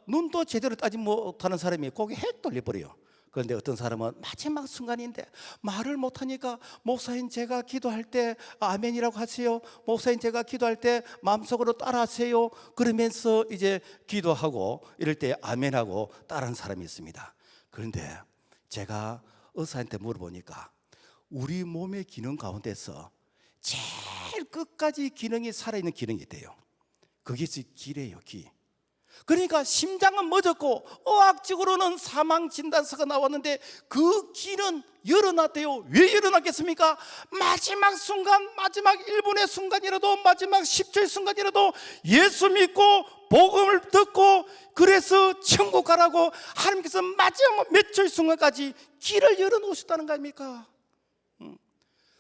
Speaker 1: 눈도 제대로 따지 못하는 사람이 고개 핵 돌려버려요. 그런데 어떤 사람은 마지막 순간인데 말을 못하니까 목사님 제가 기도할 때 아멘이라고 하세요. 목사님 제가 기도할 때 마음속으로 따라하세요. 그러면서 이제 기도하고 이럴 때 아멘하고 따라하는 사람이 있습니다. 그런데 제가 의사한테 물어보니까 우리 몸의 기능 가운데서 제일 끝까지 기능이 살아있는 기능이 있대요. 그게 기래요, 기. 그러니까 심장은 멎었고 의학적으로는 사망 진단서가 나왔는데 그 기는 열어놨대요. 왜 열어놨겠습니까? 마지막 순간, 마지막 1분의 순간이라도, 마지막 10초의 순간이라도 예수 믿고 복음을 듣고 그래서 천국 가라고 하나님께서 마지막 몇 초의 순간까지 길을 열어놓으셨다는 거 아닙니까?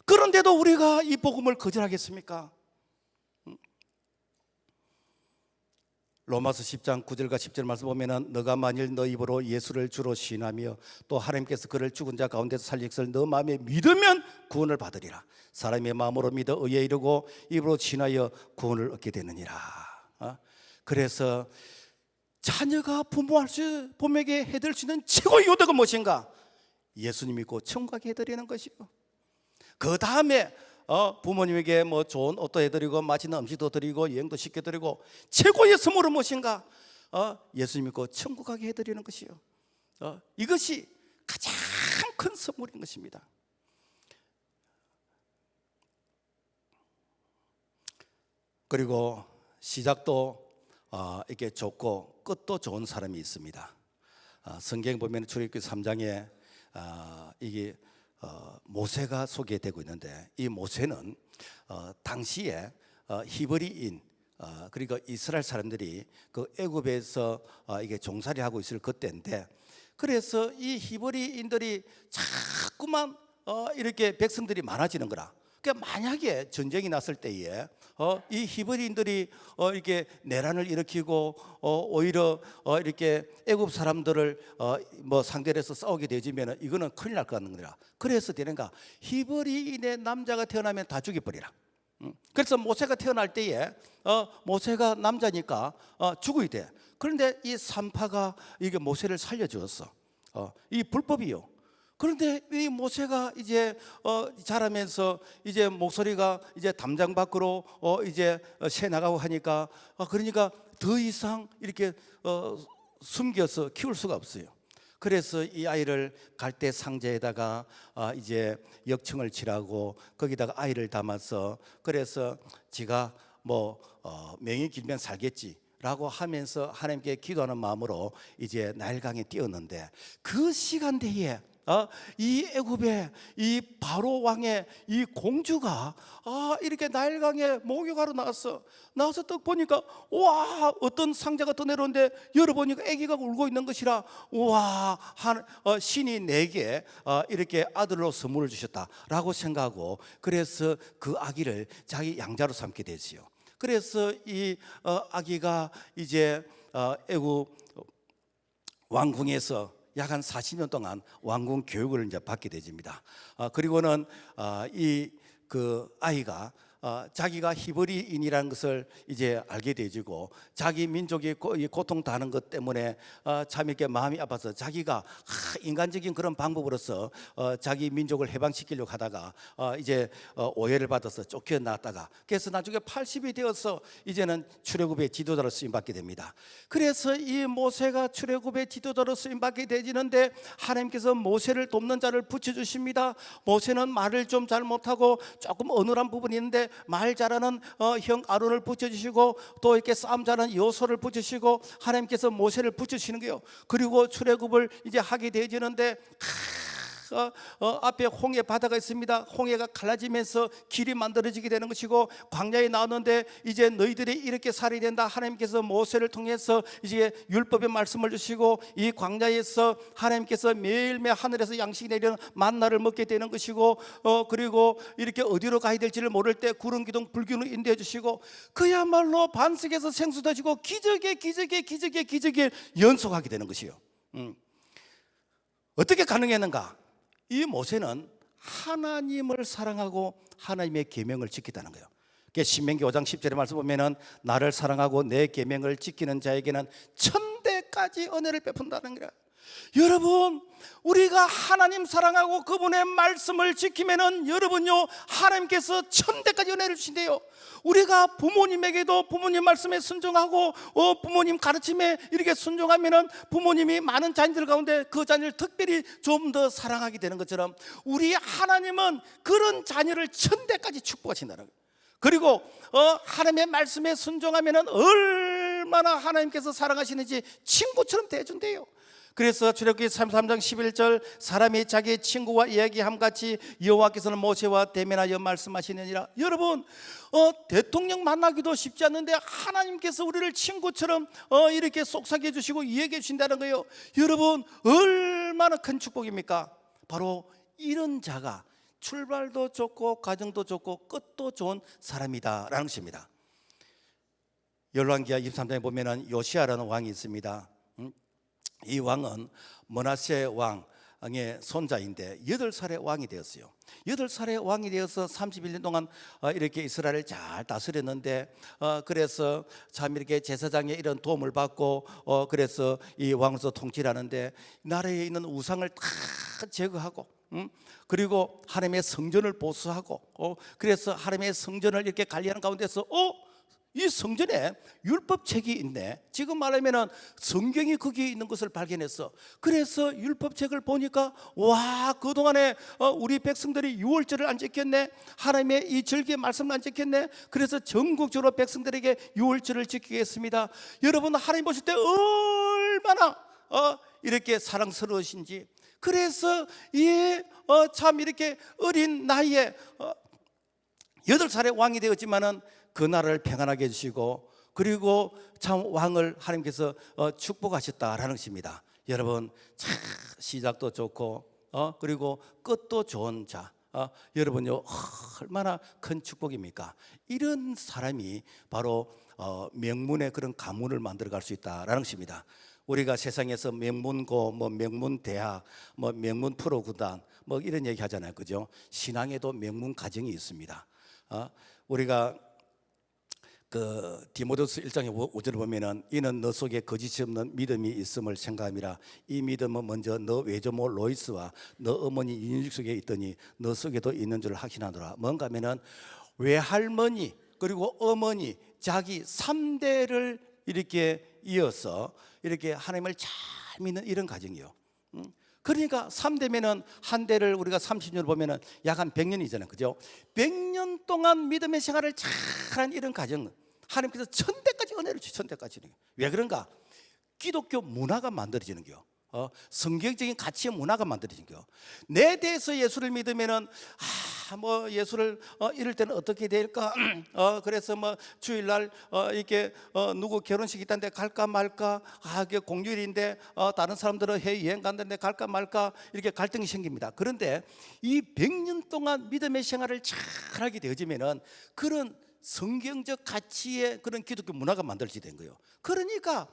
Speaker 1: 그런데도 우리가 이 복음을 거절하겠습니까? 로마서 10장 9절과 10절 말씀 보면은 너가 만일 너 입으로 예수를 주로 시인하며 또 하나님께서 그를 죽은 자 가운데서 살리실 너 마음에 믿으면 구원을 받으리라. 사람의 마음으로 믿어 의에 이르고 입으로 시인하여 구원을 얻게 되느니라. 그래서 자녀가 부모에게 해드릴 수 있는 최고의 요덕은 무엇인가? 예수님 믿고 천국 가게 해드리는 것이요. 그 다음에 부모님에게 뭐 좋은 옷도 해드리고 맛있는 음식도 드리고 여행도 시켜드리고 최고의 선물은 무엇인가? 예수 믿고 천국 가게 해드리는 것이요. 이것이 가장 큰 선물인 것입니다. 그리고 시작도 이렇게 좋고 끝도 좋은 사람이 있습니다. 성경 보면 출애굽기 3장에 이게 모세가 소개되고 있는데, 이 모세는 당시에 히브리인 그리고 이스라엘 사람들이 그 애굽에서 이게 종살이 하고 있을 그때인데, 그래서 이 히브리인들이 자꾸만 이렇게 백성들이 많아지는 거라. 그러니까 만약에 전쟁이 났을 때에 이 히브리인들이 이렇게 내란을 일으키고 오히려 이렇게 애굽 사람들을 뭐 상대로 해서 싸우게 되지면 이거는 큰일 날 것 같은 거라. 그래서 되는가, 히브리인의 남자가 태어나면 다 죽여버리라. 그래서 모세가 태어날 때에 모세가 남자니까 죽어야 돼. 그런데 이 산파가 이게 모세를 살려주었어. 이 불법이요. 그런데 이 모세가 이제 자라면서 이제 목소리가 이제 담장 밖으로 이제 새 나가고 하니까 그러니까 더 이상 이렇게 숨겨서 키울 수가 없어요. 그래서 이 아이를 갈대 상자에다가 이제 역청을 칠하고 거기다가 아이를 담아서, 그래서 지가 뭐 명이 길면 살겠지라고 하면서 하나님께 기도하는 마음으로 이제 나일강에 뛰었는데, 그 시간대에 이 애굽의 이 바로 왕의 이 공주가 이렇게 나일강에 목욕하러 나와서 딱 보니까 와, 어떤 상자가 떠내려오는데 열어보니까 아기가 울고 있는 것이라, 와, 신이 내게 이렇게 아들로 선물을 주셨다라고 생각하고, 그래서 그 아기를 자기 양자로 삼게 되지요. 그래서 이 아기가 이제 애굽 왕궁에서 약 한 40년 동안 왕궁 교육을 이제 받게 되집니다. 그리고는 이 그 아이가 자기가 히브리인이라는 것을 이제 알게 되지고, 자기 민족이 고통 당하는 것 때문에 참 이렇게 마음이 아파서 자기가 인간적인 그런 방법으로서 자기 민족을 해방시키려고 하다가 이제 오해를 받아서 쫓겨났다가, 그래서 나중에 80이 되어서 이제는 출애굽의 지도자로 쓰임받게 됩니다. 그래서 이 모세가 출애굽의 지도자로 쓰임받게 되지는데, 하나님께서 모세를 돕는 자를 붙여주십니다. 모세는 말을 좀 잘 못하고 조금 어눌한 부분이 있는데 말 잘하는 형 아론을 붙여주시고, 또 이렇게 싸움 잘하는 여호수아를 붙여주시고, 하나님께서 모세를 붙여주시는 거예요. 그리고 출애굽을 이제 하게 되어지는데, 앞에 홍해 바다가 있습니다. 홍해가 갈라지면서 길이 만들어지게 되는 것이고, 광야에 나오는데 이제 너희들이 이렇게 살아야 된다. 하나님께서 모세를 통해서 이제 율법의 말씀을 주시고, 이 광야에서 하나님께서 매일매일 하늘에서 양식이 내리는 만나를 먹게 되는 것이고, 그리고 이렇게 어디로 가야 될지를 모를 때 구름 기둥 불기둥을 인도해 주시고, 그야말로 반석에서 생수 터지고 기적에 연속하게 되는 것이요. 어떻게 가능했는가? 이 모세는 하나님을 사랑하고 하나님의 계명을 지키다는 거예요. 신명기 5장 10절의 말씀 보면은 나를 사랑하고 내 계명을 지키는 자에게는 천대까지 은혜를 베푼다는 거예요. 여러분, 우리가 하나님 사랑하고 그분의 말씀을 지키면은 여러분요, 하나님께서 천대까지 은혜를 주신대요. 우리가 부모님에게도 부모님 말씀에 순종하고 부모님 가르침에 이렇게 순종하면은 부모님이 많은 자녀들 가운데 그 자녀를 특별히 좀 더 사랑하게 되는 것처럼, 우리 하나님은 그런 자녀를 천대까지 축복하신다는 거예요. 그리고 하나님의 말씀에 순종하면은 얼마나 하나님께서 사랑하시는지 친구처럼 대해준대요. 그래서 출애굽기 33장 11절, 사람이 자기 친구와 이야기함같이 여호와께서는 모세와 대면하여 말씀하시느니라. 여러분, 대통령 만나기도 쉽지 않는데 하나님께서 우리를 친구처럼 이렇게 속삭여 주시고 이야기해 주신다는 거예요. 여러분, 얼마나 큰 축복입니까? 바로 이런 자가 출발도 좋고 가정도 좋고 끝도 좋은 사람이다라는 것입니다. 열왕기하 23장에 보면은 요시아라는 왕이 있습니다. 이 왕은 므낫세 왕의 손자인데 8살의 왕이 되었어요. 8살의 왕이 되어서 31년 동안 이렇게 이스라엘을 잘 다스렸는데, 그래서 참 이렇게 제사장의 이런 도움을 받고 그래서 이 왕으로서 통치를 하는데, 나라에 있는 우상을 다 제거하고, 그리고 하나님의 성전을 보수하고, 그래서 하나님의 성전을 이렇게 관리하는 가운데서 이 성전에 율법책이 있네. 지금 말하면은 성경이 거기에 있는 것을 발견했어. 그래서 율법책을 보니까 와, 그동안에 우리 백성들이 유월절을 안 지켰네. 하나님의 이 절기의 말씀을 안 지켰네. 그래서 전국적으로 백성들에게 유월절을 지키겠습니다. 여러분, 하나님 보실 때 얼마나 이렇게 사랑스러우신지. 그래서 참 이렇게 어린 나이에 8살의 왕이 되었지만은 그 나라를 평안하게 해주시고, 그리고 참 왕을 하나님께서 축복하셨다라는 것입니다. 여러분, 참 시작도 좋고 그리고 끝도 좋은 자. 여러분요, 얼마나 큰 축복입니까? 이런 사람이 바로 명문의 그런 가문을 만들어갈 수 있다라는 것입니다. 우리가 세상에서 명문고, 뭐 명문대학, 뭐 명문 프로구단, 뭐 이런 얘기 하잖아요, 그죠? 신앙에도 명문 가정이 있습니다. 우리가 그 디모데후서 1장의 5절을 보면은 이는 너 속에 거짓이 없는 믿음이 있음을 생각함이라. 이 믿음은 먼저 너 외조모 로이스와 너 어머니 윤식 속에 있더니 너 속에도 있는 줄 확신하노라. 뭔가 하면은 외할머니 그리고 어머니 자기 3대를 이렇게 이어서 이렇게 하나님을 잘 믿는 이런 가정이요. 그러니까 3대면은 한 대를 우리가 30년을 보면은 약 한 100년이잖아요, 그죠? 100년 동안 믿음의 생활을 잘한 이런 가정, 하나님께서 1000대까지 은혜를 주시, 1000대까지. 왜 그런가? 기독교 문화가 만들어지는 거요. 성경적인 가치의 문화가 만들어진 거요. 내 대해서 예수를 믿으면은 뭐 예수를 이럴 때는 어떻게 될까? 그래서 뭐 주일날 이렇게 누구 결혼식 있다는데 갈까 말까? 이게 공휴일인데 다른 사람들은 해외 여행 간다는데 갈까 말까? 이렇게 갈등이 생깁니다. 그런데 이 100년 동안 믿음의 생활을 잘하게 되어지면은 그런 성경적 가치의 그런 기독교 문화가 만들어지게 된 거예요. 그러니까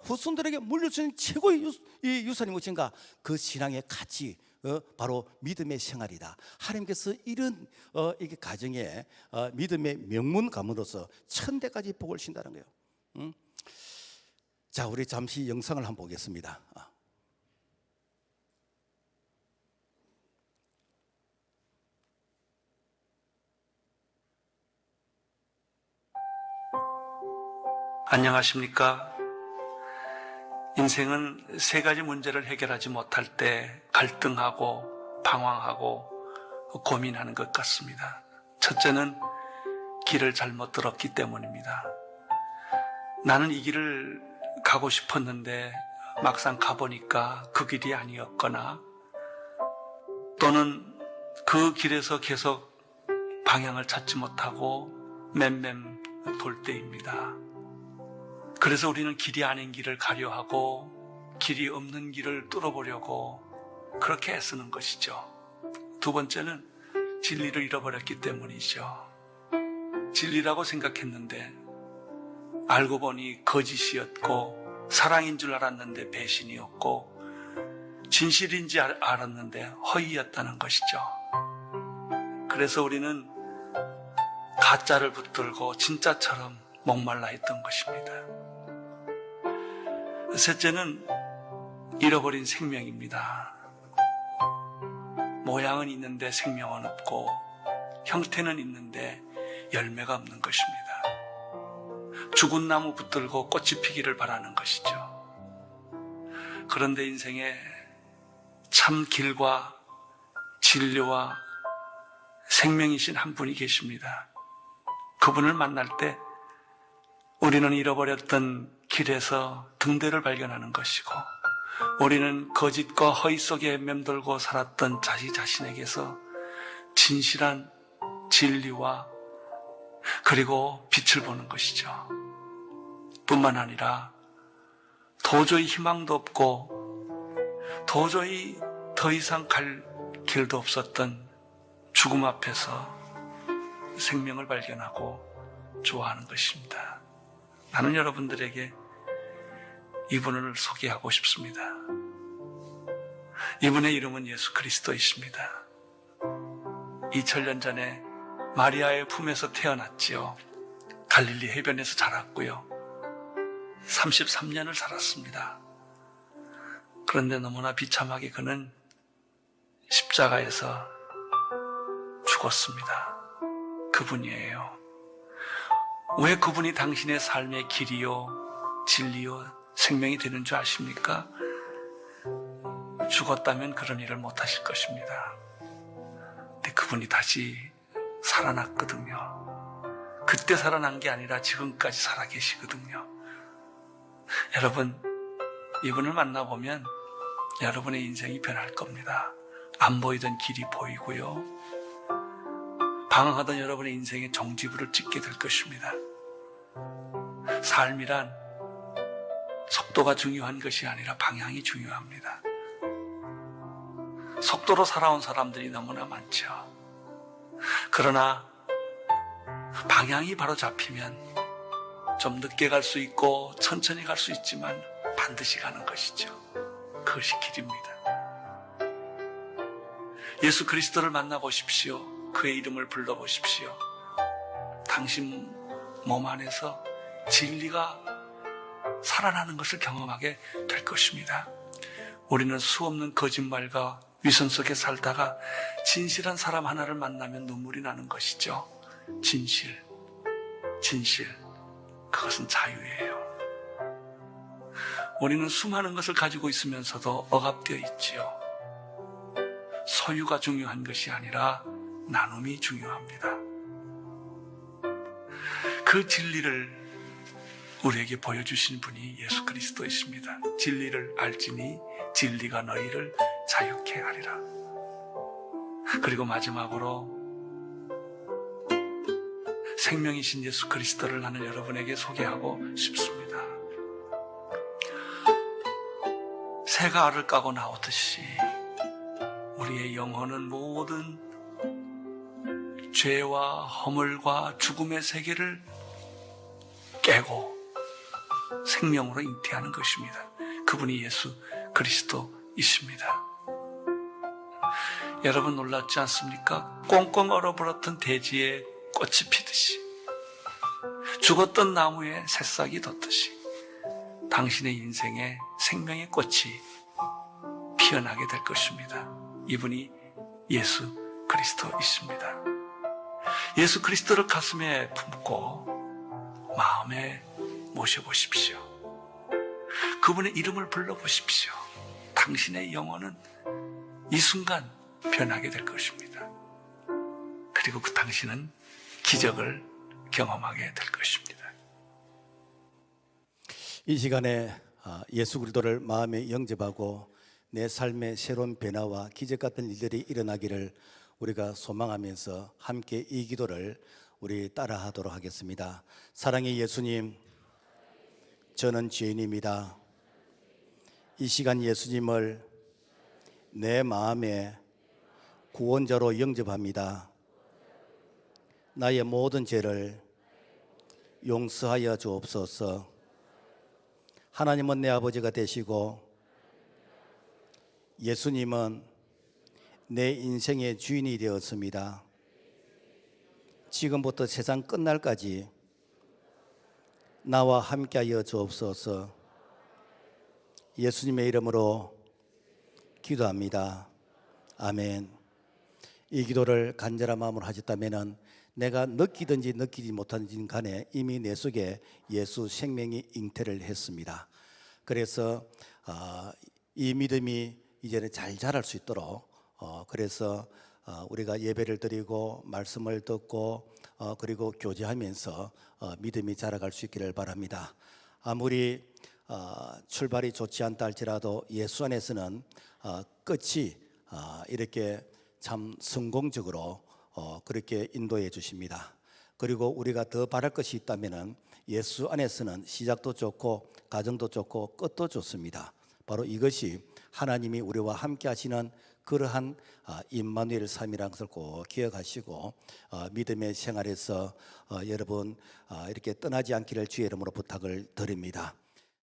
Speaker 1: 후손들에게 물려주는 최고의 유산이 무엇인가? 그 신앙의 가치, 바로 믿음의 생활이다. 하나님께서 이런 이게 가정에 믿음의 명문 가문으로서 1000대까지 복을 신다는 거예요. 자, 우리 잠시 영상을 한번 보겠습니다.
Speaker 2: 안녕하십니까? 인생은 세 가지 문제를 해결하지 못할 때 갈등하고 방황하고 고민하는 것 같습니다. 첫째는 길을 잘못 들었기 때문입니다. 나는 이 길을 가고 싶었는데 막상 가보니까 그 길이 아니었거나, 또는 그 길에서 계속 방향을 찾지 못하고 맴맴 돌 때입니다. 그래서 우리는 길이 아닌 길을 가려 하고 길이 없는 길을 뚫어보려고 그렇게 애쓰는 것이죠. 두 번째는 진리를 잃어버렸기 때문이죠. 진리라고 생각했는데 알고 보니 거짓이었고, 사랑인 줄 알았는데 배신이었고, 진실인지 알았는데 허위였다는 것이죠. 그래서 우리는 가짜를 붙들고 진짜처럼 목말라 했던 것입니다. 셋째는 잃어버린 생명입니다. 모양은 있는데 생명은 없고, 형태는 있는데 열매가 없는 것입니다. 죽은 나무 붙들고 꽃이 피기를 바라는 것이죠. 그런데 인생에 참 길과 진리와 생명이신 한 분이 계십니다. 그분을 만날 때 우리는 잃어버렸던 길에서 등대를 발견하는 것이고, 우리는 거짓과 허위 속에 맴돌고 살았던 자기 자신에게서 진실한 진리와 그리고 빛을 보는 것이죠. 뿐만 아니라 도저히 희망도 없고 도저히 더 이상 갈 길도 없었던 죽음 앞에서 생명을 발견하고 좋아하는 것입니다. 나는 여러분들에게 이분을 소개하고 싶습니다. 이분의 이름은 예수 그리스도이십니다. 2000년 전에 마리아의 품에서 태어났지요. 갈릴리 해변에서 자랐고요. 33년을 살았습니다. 그런데 너무나 비참하게 그는 십자가에서 죽었습니다. 그분이에요. 왜 그분이 당신의 삶의 길이요, 진리요, 생명이 되는 줄 아십니까? 죽었다면 그런 일을 못하실 것입니다. 근데 그분이 다시 살아났거든요. 그때 살아난 게 아니라 지금까지 살아계시거든요. 여러분, 이분을 만나보면 여러분의 인생이 변할 겁니다. 안 보이던 길이 보이고요. 방황하던 여러분의 인생에 종지부를 찍게 될 것입니다. 삶이란 속도가 중요한 것이 아니라 방향이 중요합니다. 속도로 살아온 사람들이 너무나 많죠. 그러나 방향이 바로 잡히면 좀 늦게 갈 수 있고 천천히 갈 수 있지만 반드시 가는 것이죠. 그것이 길입니다. 예수 그리스도를 만나보십시오. 그의 이름을 불러보십시오. 당신 몸 안에서 진리가 살아나는 것을 경험하게 될 것입니다. 우리는 수없는 거짓말과 위선 속에 살다가 진실한 사람 하나를 만나면 눈물이 나는 것이죠. 진실. 그것은 자유예요. 우리는 수많은 것을 가지고 있으면서도 억압되어 있지요. 소유가 중요한 것이 아니라 나눔이 중요합니다. 그 진리를 우리에게 보여주신 분이 예수 그리스도이십니다. 진리를 알지니 진리가 너희를 자유케 하리라. 그리고 마지막으로 생명이신 예수 그리스도를 나는 여러분에게 소개하고 싶습니다. 새가 알을 까고 나오듯이 우리의 영혼은 모든 죄와 허물과 죽음의 세계를 깨고 생명으로 잉태하는 것입니다. 그분이 예수 그리스도이십니다. 여러분 놀랍지 않습니까? 꽁꽁 얼어버렸던 대지에 꽃이 피듯이, 죽었던 나무에 새싹이 돋듯이 당신의 인생에 생명의 꽃이 피어나게 될 것입니다. 이분이 예수 그리스도이십니다. 예수 그리스도를 가슴에 품고 마음에 모셔보십시오. 그분의 이름을 불러보십시오. 당신의 영혼은 이 순간 변하게 될 것입니다. 그리고 그 당신은 기적을 경험하게 될 것입니다.
Speaker 1: 이 시간에 예수 그리스도를 마음에 영접하고 내 삶의 새로운 변화와 기적 같은 일들이 일어나기를 우리가 소망하면서 함께 이 기도를 우리 따라하도록 하겠습니다. 사랑의 예수님, 저는 죄인입니다. 이 시간 예수님을 내 마음에 구원자로 영접합니다. 나의 모든 죄를 용서하여 주옵소서. 하나님은 내 아버지가 되시고 예수님은 내 인생의 주인이 되었습니다. 지금부터 세상 끝날까지 나와 함께하여 주옵소서. 예수님의 이름으로 기도합니다. 아멘. 이 기도를 간절한 마음으로 하셨다면 내가 느끼든지 느끼지 못하든지 간에 이미 내 속에 예수 생명이 잉태를 했습니다. 그래서 이 믿음이 이제는 잘 자랄 수 있도록 그래서 우리가 예배를 드리고 말씀을 듣고 그리고 교제하면서 믿음이 자라갈 수 있기를 바랍니다. 아무리 출발이 좋지 않다 할지라도 예수 안에서는 끝이 이렇게 참 성공적으로 그렇게 인도해 주십니다. 그리고 우리가 더 바랄 것이 있다면 예수 안에서는 시작도 좋고 가정도 좋고 끝도 좋습니다. 바로 이것이 하나님이 우리와 함께 하시는 그러한 임마누엘 삶이라는 것을 꼭 기억하시고 믿음의 생활에서 여러분 이렇게 떠나지 않기를 주의 이름으로 부탁을 드립니다.